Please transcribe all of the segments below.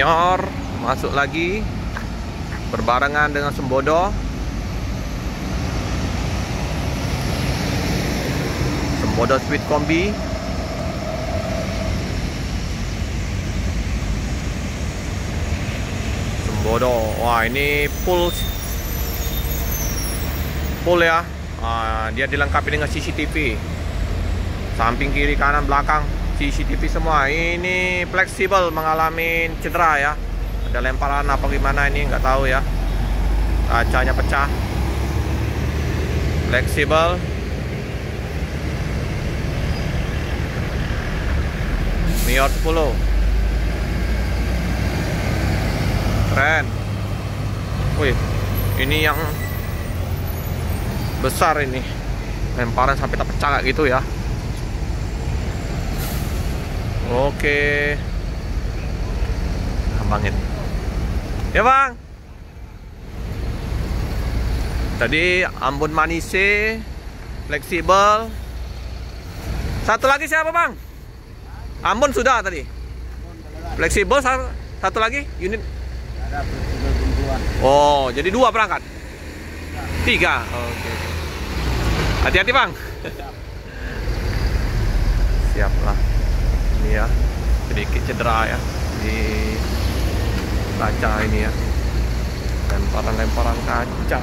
Mior masuk lagi berbarengan dengan Sembodo. Sembodo Sweet Kombi. Sembodo. Wah, ini full ya. Dia dilengkapi dengan CCTV. Samping, kiri, kanan, belakang CCTV semua. Ini fleksibel, mengalami cedera ya. Ada lemparan apa gimana ini nggak tahu ya. Kacanya pecah. Fleksibel. Mior 10. Keren. Wih, ini yang besar ini. Lemparan sampai terpecah kayak gitu ya. Oke. Kambangin. Ya bang. Tadi Ambon Manise, fleksibel. Satu lagi siapa bang? Ambon sudah tadi. Fleksibel satu lagi unit. Ada fleksibel buntuan. Oh, jadi 2 berangkat. 3. Oke. Hati-hati bang. Siap lah. Ini ya, sedikit cedera ya di kaca ini ya. Lemparan-lemparan kaca.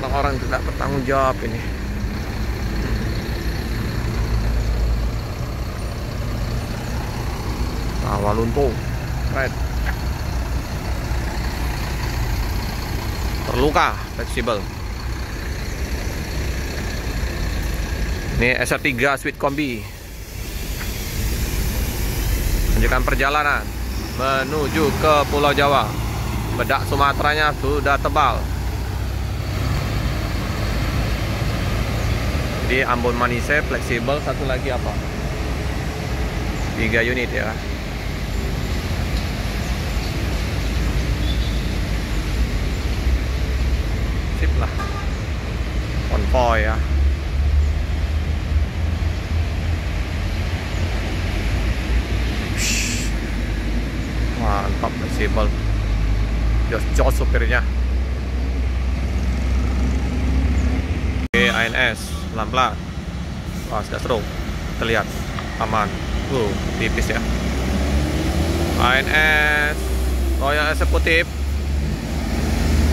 Orang-orang tidak bertanggung jawab ini. Awal luntung. Red. Terluka, fleksibel. Ini SR3 Sweet Kombi. Lanjutkan perjalanan menuju ke Pulau Jawa. Bedak Sumateranya sudah tebal. Jadi Ambon Manise fleksibel. Satu lagi apa? 3 unit ya. Sip lah. Konvoy ya. Mantap, fleksibel. Jos supirnya. Oke, ANS pelan-pelan. Wah, sudah seru. Terlihat aman. Tipis ya. ANS Royal Eksekutif.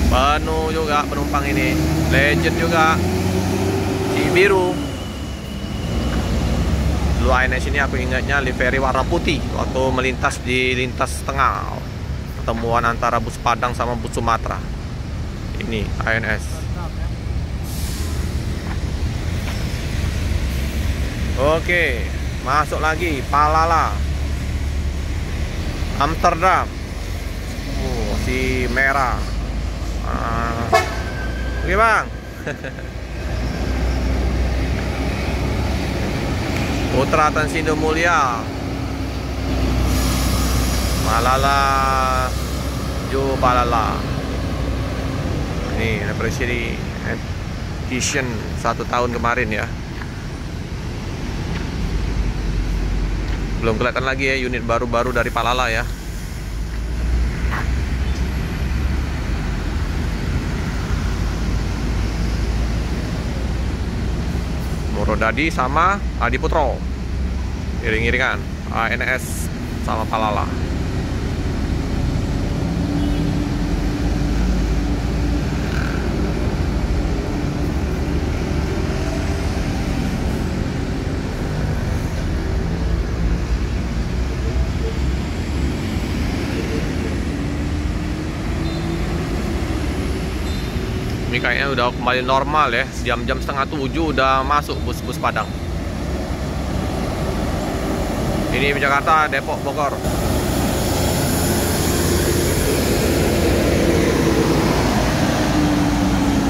Penuh juga penumpang ini. Legend juga. Cibiru. Dulu ANS ini aku ingatnya livery warna putih waktu melintas di lintas tengah, pertemuan antara bus Padang sama bus Sumatera. Ini ANS. Oke, masuk lagi Palala, Amsterdam. Si merah. Oke bang. Putra Tansindo Mulia, Malala, Jo Palala. Ini anniversary edition 1 tahun kemarin ya. Belum kelihatan lagi ya unit baru-baru dari Palala ya. Murodadi sama Adi Putro iring-iringan ANS sama Palala. Ini kayaknya udah kembali normal ya. Jam-jam 6:30 udah masuk bus-bus Padang. Ini Jakarta, Depok, Bogor.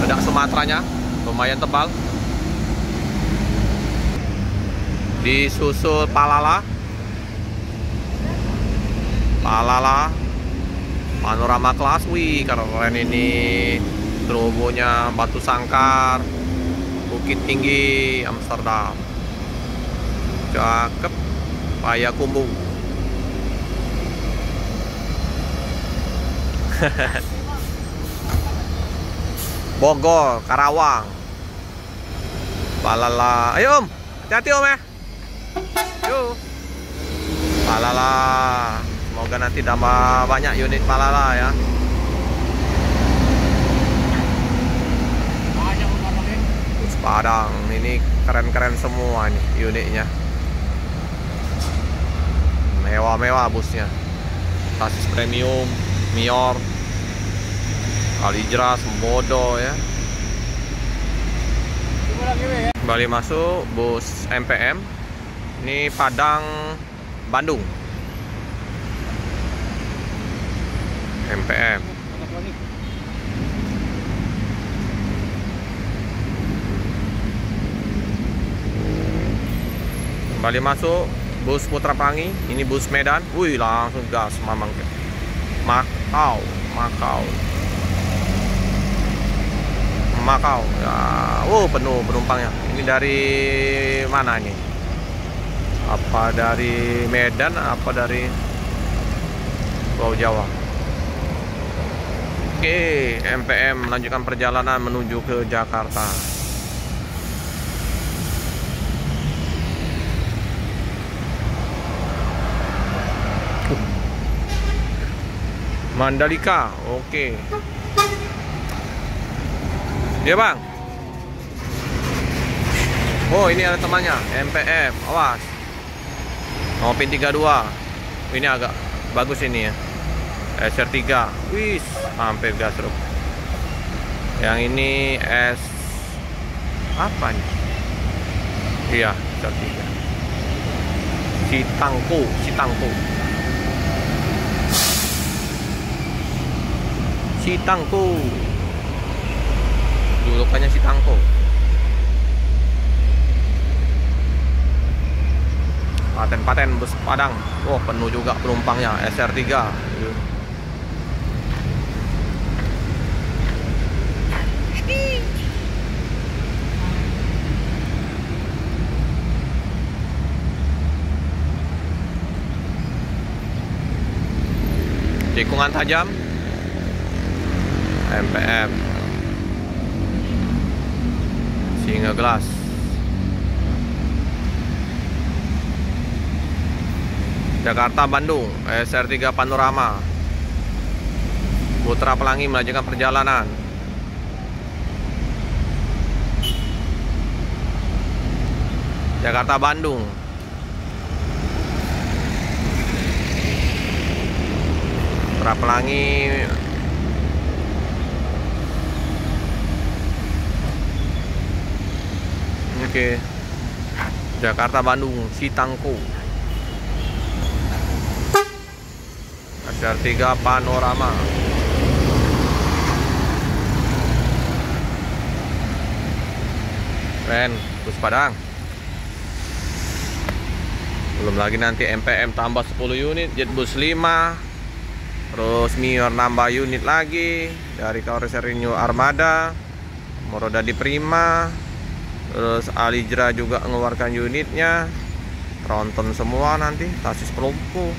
Bedak Sumateranya lumayan tebal. Disusul Palala. Panorama kelas. Wih, keren ini. Terubuhnya Batu Sangkar, Bukit Tinggi, Amsterdam. Cakep. Payakumbuh. Bogor, Karawang. Palala. Ayo Om, hati-hati Om ya. Yuk. Palala. Semoga nanti tambah banyak unit Palala ya. Bus Padang, ini keren-keren semua nih unitnya. Mewah-mewah busnya. Sasis premium, Mior, Alijra, Sembodo ya. Kembali masuk bus MPM. Ini Padang, Bandung. MPM. Kembali masuk bus Putra Pelangi. Ini bus Medan. Wih, langsung gas mamang. Makau ya. Penuh penumpangnya. Ini dari mana nih? Apa dari Medan? Apa dari Pulau Jawa? Oke, MPM melanjutkan perjalanan menuju ke Jakarta. Mandalika, oke. Dia Bang. Oh, ini ada temannya, MPM, awas. Oh, pin 32. Ini agak bagus ini ya. SR3. Wis, hampir gasruk. Yang ini S apa nih? Iya, SR3. Citangku. Julukannya Citangku. Paten bus Padang. Oh, penuh juga penumpangnya. SR3. Tikungan tajam. MPM Singa Gelas. Jakarta Bandung, SR3 Panorama. Putra Pelangi melanjutkan perjalanan. Jakarta Bandung. Putra Pelangi Oke. Jakarta Bandung, Citangku. SR3 Panorama. Keren, bus Padang. Belum lagi nanti MPM tambah 10 unit, Jetbus 5. Terus Mior nambah unit lagi dari Kawasan New Armada, Morodadi Prima. Terus Alijra juga mengeluarkan unitnya. Tronton semua nanti, sasis pelumpuh.